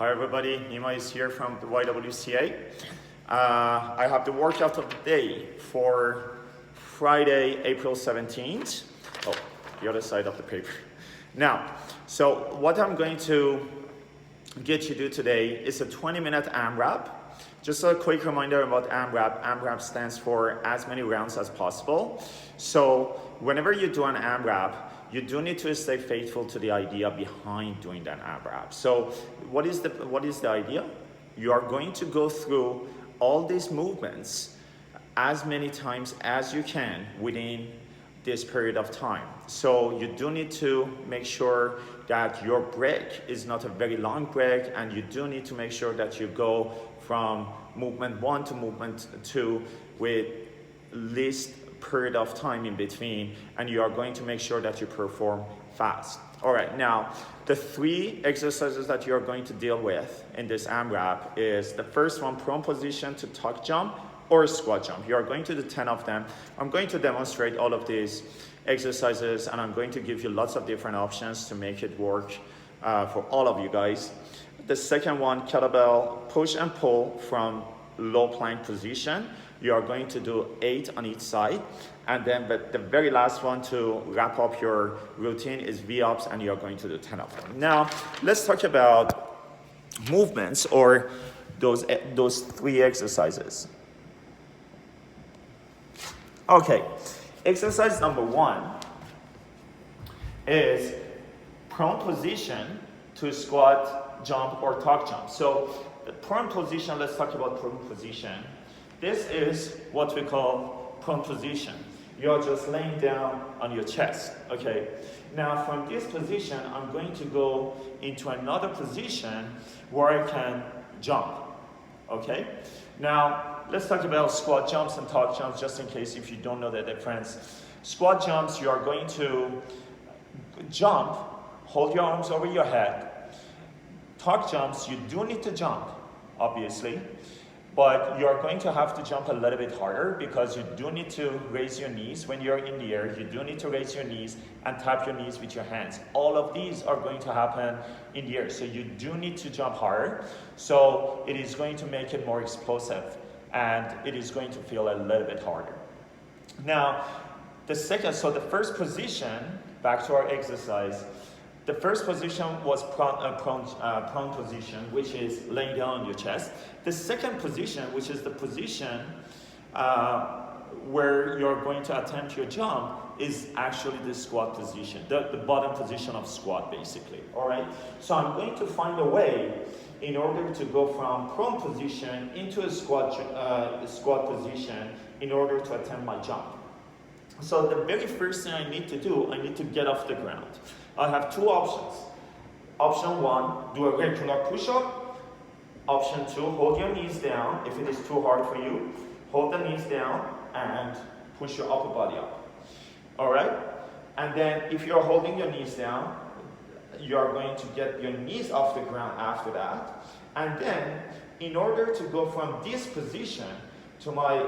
Hi everybody, Nima is here from the YWCA. I have the workout of the day for Friday, April 17th. Oh, the other side of the paper. Now, so what I'm going to get you to do today is a 20-minute AMRAP. Just a quick reminder about AMRAP. AMRAP stands for as many rounds as possible. So whenever you do an AMRAP, you do need to stay faithful to the idea behind doing that AMRAP. So what is the idea? You are going to go through all these movements as many times as you can within this period of time. So you do need to make sure that your break is not a very long break, and you do need to make sure that you go from movement 1 to movement 2 with least period of time in between, and you are going to make sure that you perform fast. All right, now the 3 exercises that you are going to deal with in this AMRAP is the first one, prone position to tuck jump or squat jump. You are going to do 10 of them. I'm going to demonstrate all of these exercises, and I'm going to give you lots of different options to make it work for all of you guys. The second one, kettlebell push and pull from low plank position. You are going to do 8 on each side. And then the very last one to wrap up your routine is V-ups, and you're going to do 10 of them. Now, let's talk about movements or those 3 exercises. Okay, exercise number 1 is prone position to squat, jump, or tuck jump. So the prone position, let's talk about prone position. This is what we call prone position. You're just laying down on your chest, okay? Now from this position, I'm going to go into another position where I can jump, okay? Now, let's talk about squat jumps and tuck jumps, just in case if you don't know the difference. Squat jumps, you are going to jump, hold your arms over your head. Tuck jumps, you do need to jump, obviously, but you're going to have to jump a little bit harder because you do need to raise your knees when you're in the air. You do need to raise your knees and tap your knees with your hands. All of these are going to happen in the air, so you do need to jump harder. So it is going to make it more explosive, and it is going to feel a little bit harder. Now, the first position, back to our exercise, the first position was prone position, which is laying down on your chest. The second position, which is the position where you're going to attempt your jump, is actually the squat position, the bottom position of squat, basically. All right. So I'm going to find a way in order to go from prone position into a squat position in order to attempt my jump. So the very first thing I need to do, I need to get off the ground. I have 2 options. Option 1, do a regular push-up. Option 2, hold your knees down. If it is too hard for you, hold the knees down and push your upper body up. All right? And then if you're holding your knees down, you're going to get your knees off the ground after that. And then, in order to go from this position to my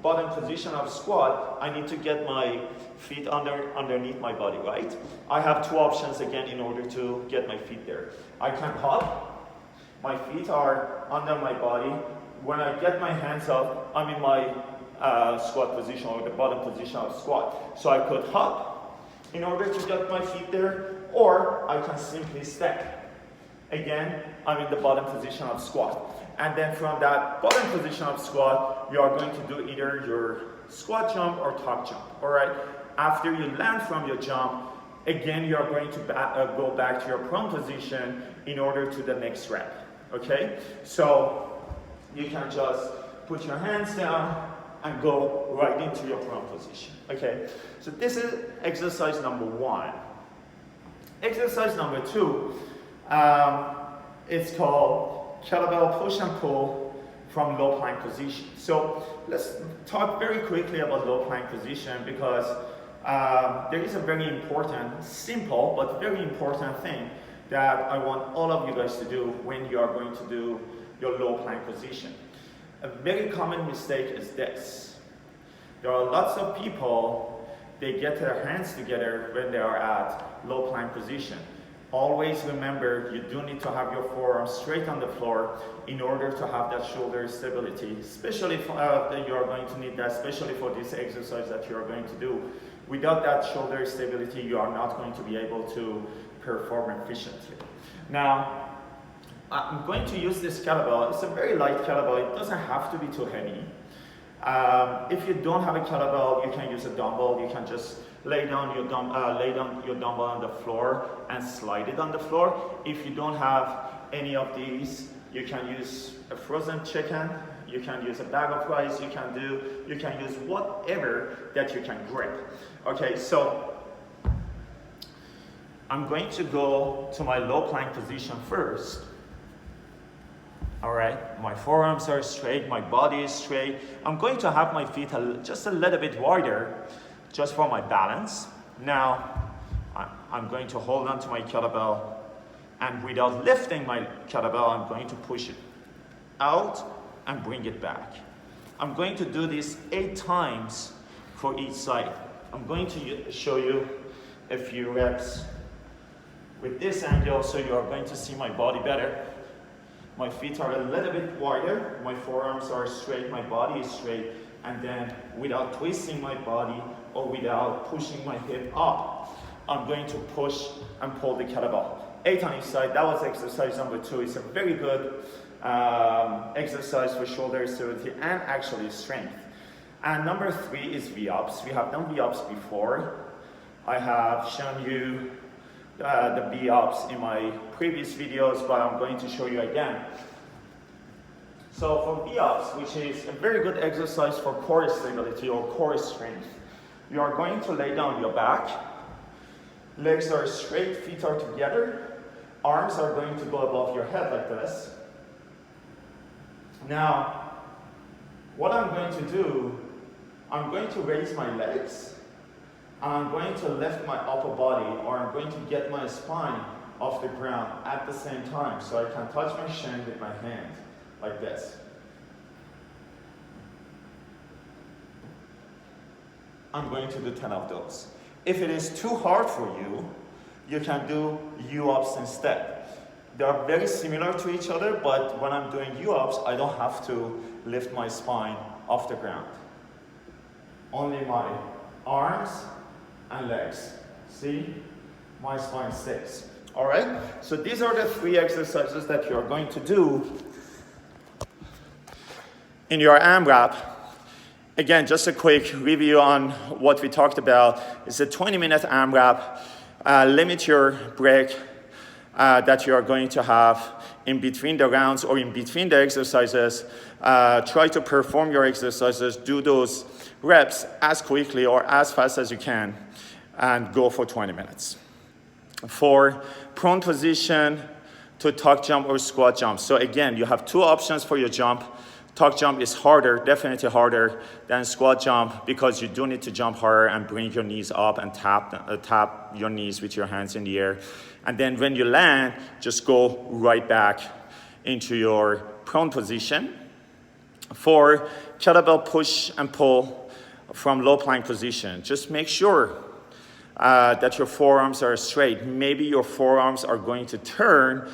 bottom position of squat, I need to get my feet underneath my body, right? I have 2 options again in order to get my feet there. I can hop. My feet are under my body. When I get my hands up, I'm in my squat position, or the bottom position of squat. So I could hop in order to get my feet there, or I can simply step. Again, I'm in the bottom position of squat. And then from that bottom position of squat, you are going to do either your squat jump or tuck jump, all right? After you land from your jump, again, you are going to go back to your prone position in order to the next rep, okay? So you can just put your hands down and go right into your prone position, okay? So this is exercise number 1. Exercise number 2, it's called kettlebell push and pull from low plank position. So let's talk very quickly about low plank position, because there is a very important, simple, but very important thing that I want all of you guys to do when you are going to do your low plank position. A very common mistake is this. There are lots of people, they get their hands together when they are at low plank position. Always remember, you do need to have your forearms straight on the floor in order to have that shoulder stability, especially if you are going to need that, especially for this exercise that you are going to do. Without that shoulder stability, you are not going to be able to perform efficiently. Now, I'm going to use this kettlebell. It's a very light kettlebell. It doesn't have to be too heavy. If you don't have a kettlebell, you can use a dumbbell. You can just lay down your dumbbell on the floor and slide it on the floor. If you don't have any of these, you can use a frozen chicken. You can use a bag of rice. You can use whatever that you can grip. Okay, so I'm going to go to my low plank position first. All right, my forearms are straight, my body is straight. I'm going to have my feet just a little bit wider, just for my balance. Now, I'm going to hold on to my kettlebell, and without lifting my kettlebell, I'm going to push it out and bring it back. I'm going to do this 8 times for each side. I'm going to show you a few reps with this angle, so you are going to see my body better. My feet are a little bit wider, my forearms are straight, my body is straight, and then without twisting my body or without pushing my hip up, I'm going to push and pull the kettlebell. 8 on each side. That was exercise number 2. It's a very good exercise for shoulder stability and actually strength. And number 3 is V-ups. We have done V-ups before. I have shown you the V-ups in my previous videos, but I'm going to show you again. So for V-ups, which is a very good exercise for core stability or core strength, you are going to lay down your back, legs are straight, feet are together, arms are going to go above your head like this. Now, what I'm going to do, I'm going to raise my legs, and I'm going to lift my upper body, or I'm going to get my spine off the ground at the same time, so I can touch my shin with my hand, like this. I'm going to do 10 of those. If it is too hard for you, you can do U-ups instead. They are very similar to each other, but when I'm doing U-ups, I don't have to lift my spine off the ground. Only my arms and legs. See? My spine stays. All right? So these are the 3 exercises that you're going to do in your AMRAP. Again, just a quick review on what we talked about. It's a 20-minute AMRAP. Limit your break that you are going to have in between the rounds or in between the exercises. Try to perform your exercises, do those reps as quickly or as fast as you can, and go for 20 minutes. For prone position to tuck jump or squat jump. So again, you have 2 options for your jump. Tuck jump is harder, definitely harder than squat jump, because you do need to jump harder and bring your knees up and tap your knees with your hands in the air. And then when you land, just go right back into your prone position. For kettlebell push and pull from low plank position, just make sure that your forearms are straight. Maybe your forearms are going to turn.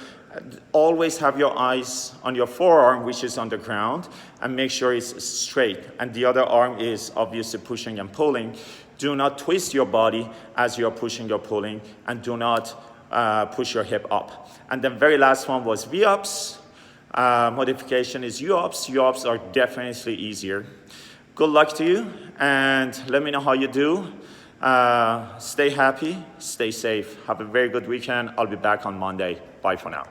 Always have your eyes on your forearm, which is on the ground, and make sure it's straight. And the other arm is obviously pushing and pulling. Do not twist your body as you're pushing or pulling, and do not push your hip up. And the very last one was V-ups. Modification is U-ups. U-ups are definitely easier. Good luck to you, and let me know how you do. Stay happy, stay safe. Have a very good weekend. I'll be back on Monday. Bye for now.